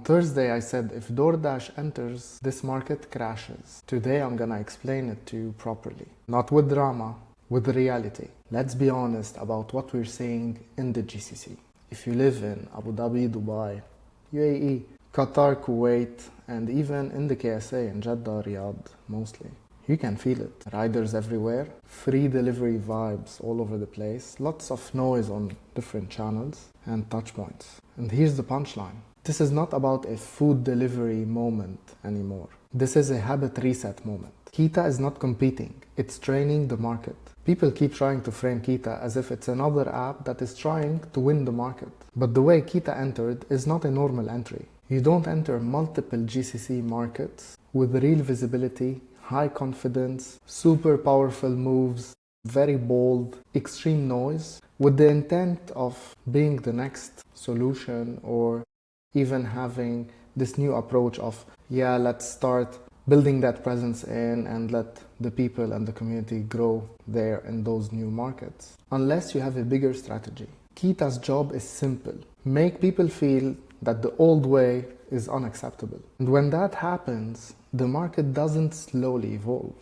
Thursday I said if DoorDash enters, this market crashes. Today I'm gonna explain it to you properly. Not with drama, with reality. Let's be honest about what we're seeing in the GCC. If you live in Abu Dhabi, Dubai, UAE, Qatar, Kuwait, and even in the KSA in Jeddah, Riyadh mostly, you can feel it. Riders everywhere, free delivery vibes all over the place, lots of noise on different channels and touch points. And here's the punchline. This is not about a food delivery moment anymore. This is a habit reset moment. Keeta is not competing, it's training the market. People keep trying to frame Keeta as if it's another app that is trying to win the market. But the way Keeta entered is not a normal entry. You don't enter multiple GCC markets with real visibility, high confidence, super powerful moves, very bold, extreme noise, with the intent of being the next solution or even having this new approach of, yeah, let's start building that presence in and let the people and the community grow there in those new markets. Unless you have a bigger strategy. Keeta's job is simple. Make people feel that the old way is unacceptable. And when that happens, the market doesn't slowly evolve.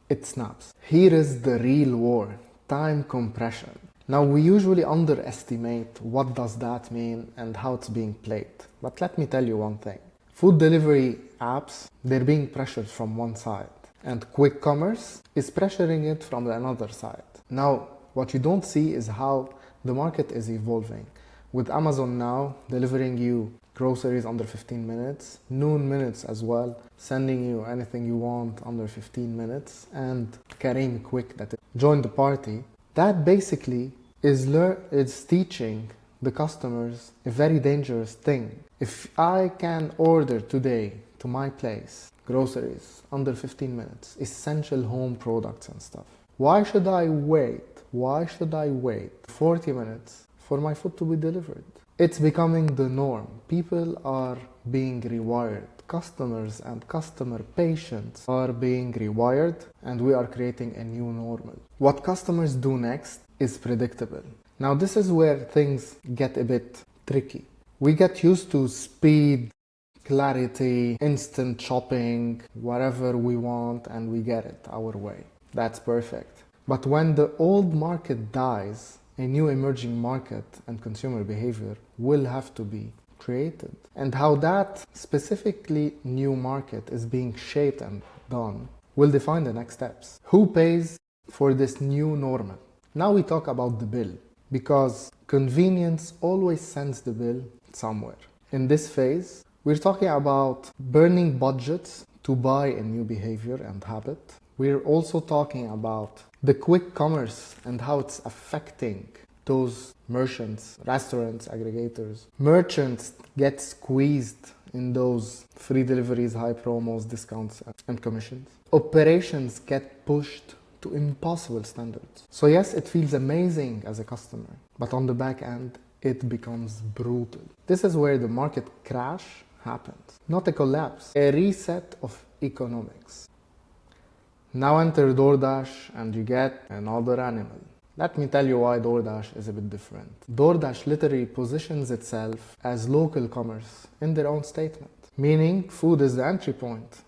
It snaps. Here is the real war, time compression. Now we usually underestimate what does that mean and how it's being played. But let me tell you one thing. Food delivery apps, they're being pressured from one side. And quick commerce is pressuring it from another side. Now, what you don't see is how the market is evolving. With Amazon now delivering you groceries under 15 minutes, noon minutes as well, sending you anything you want under 15 minutes, and Kareem Quick that joined the party, that basically is teaching the customers a very dangerous thing. If I can order today to my place groceries under 15 minutes, essential home products and stuff, why should I wait? Why should I wait 40 minutes for my food to be delivered? It's becoming the norm. People are being rewired. Customers and customer patients are being rewired, and we are creating a new normal. What customers do next is predictable. Now this is where things get a bit tricky. We get used to speed, clarity, instant shopping, whatever we want, and we get it our way. That's perfect. But when the old market dies, a new emerging market and consumer behavior will have to be created. And how that specifically new market is being shaped and done will define the next steps. Who pays for this new normal? Now we talk about the bill, because convenience always sends the bill somewhere. In this phase, we're talking about burning budgets to buy a new behavior and habit. We're also talking about the quick commerce and how it's affecting those merchants, restaurants, aggregators. Merchants get squeezed in those free deliveries, high promos, discounts, and commissions. Operations get pushed to impossible standards. So yes, it feels amazing as a customer, but on the back end, it becomes brutal. This is where the market crash happens, not a collapse, a reset of economics. Now enter DoorDash and you get another animal. Let me tell you why DoorDash is a bit different. DoorDash literally positions itself as local commerce in their own statement, meaning food is the entry point,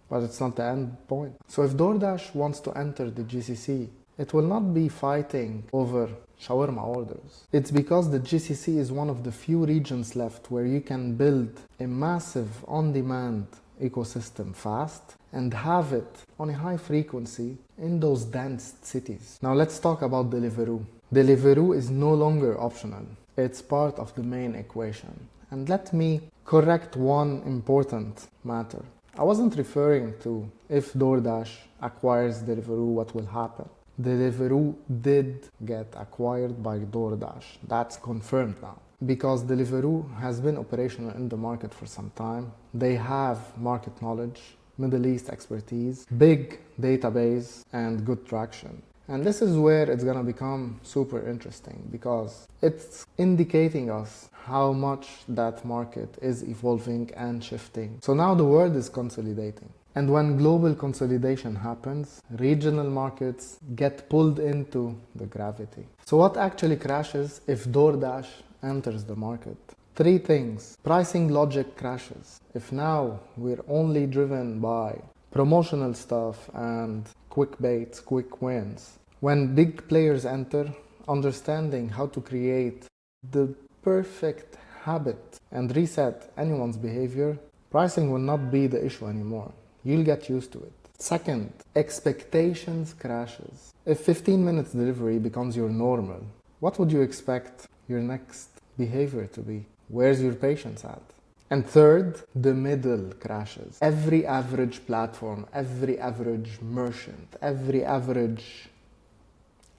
but it's not the end point. So if DoorDash wants to enter the GCC, it will not be fighting over shawarma orders. It's because the GCC is one of the few regions left where you can build a massive on-demand ecosystem fast and have it on a high frequency in those dense cities. Now let's talk about Deliveroo. Deliveroo is no longer optional. It's part of the main equation. And let me correct one important matter. I wasn't referring to if DoorDash acquires Deliveroo, what will happen. Deliveroo did get acquired by DoorDash. That's confirmed now. Because Deliveroo has been operational in the market for some time. They have market knowledge, Middle East expertise, big database, and good traction. And this is where it's gonna become super interesting because it's indicating us how much that market is evolving and shifting. So now the world is consolidating. And when global consolidation happens, regional markets get pulled into the gravity. So what actually crashes if DoorDash enters the market? Three things. Pricing logic crashes. If now we're only driven by promotional stuff and quick baits, quick wins, when big players enter, understanding how to create the perfect habit and reset anyone's behavior, pricing will not be the issue anymore. You'll get used to it. Second, expectations crashes. If 15 minutes delivery becomes your normal, what would you expect your next behavior to be? Where's your patience at? And third, the middle crashes. Every average platform, every average merchant, every average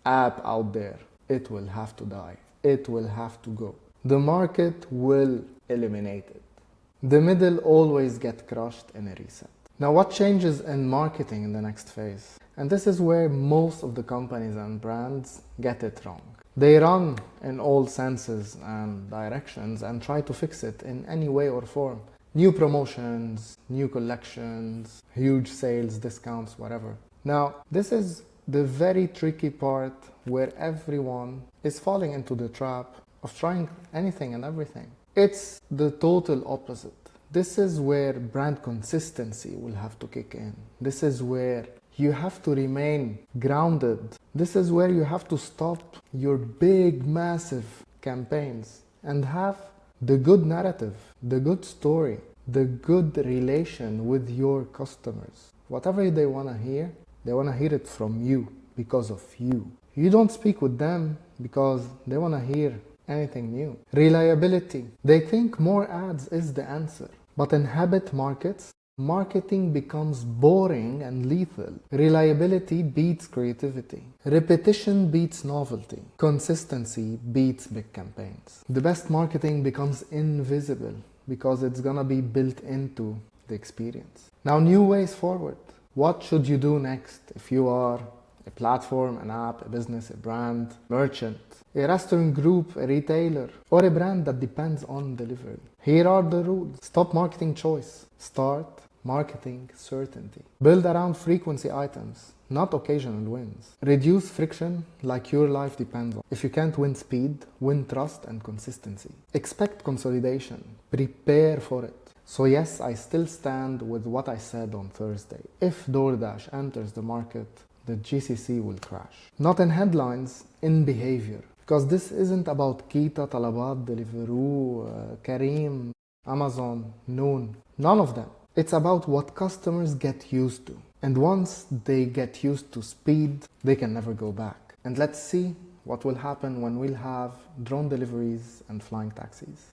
app out there, it will have to die. It will have to go. The market will eliminate it. The middle always get crushed in a reset. Now, what changes in marketing in the next phase? And this is where most of the companies and brands get it wrong. They run in all senses and directions and try to fix it in any way or form. New promotions, new collections, huge sales, discounts, whatever. Now, this is the very tricky part where everyone is falling into the trap of trying anything and everything. It's the total opposite. This is where brand consistency will have to kick in. This is where you have to remain grounded. This is where you have to stop your big, massive campaigns and have the good narrative, the good story, the good relation with your customers. Whatever they want to hear, they want to hear it from you because of you. You don't speak with them because they want to hear anything new. Reliability. They think more ads is the answer. But in habit markets, marketing becomes boring and lethal. Reliability beats creativity. Repetition beats novelty. Consistency beats big campaigns. The best marketing becomes invisible because it's gonna be built into the experience. Now, new ways forward. What should you do next if you are a platform, an app, a business, a brand, merchant, a restaurant group, a retailer, or a brand that depends on delivery? Here are the rules. Stop marketing choice. Start marketing certainty. Build around frequency items, not occasional wins. Reduce friction like your life depends on. If you can't win speed, win trust and consistency. Expect consolidation. Prepare for it. So yes, I still stand with what I said on Thursday. If DoorDash enters the market, the GCC will crash. Not in headlines, in behavior. Because this isn't about Kita, Talabat, Deliveroo, Careem, Amazon, Noon. None of them. It's about what customers get used to. And once they get used to speed, they can never go back. And let's see what will happen when we'll have drone deliveries and flying taxis.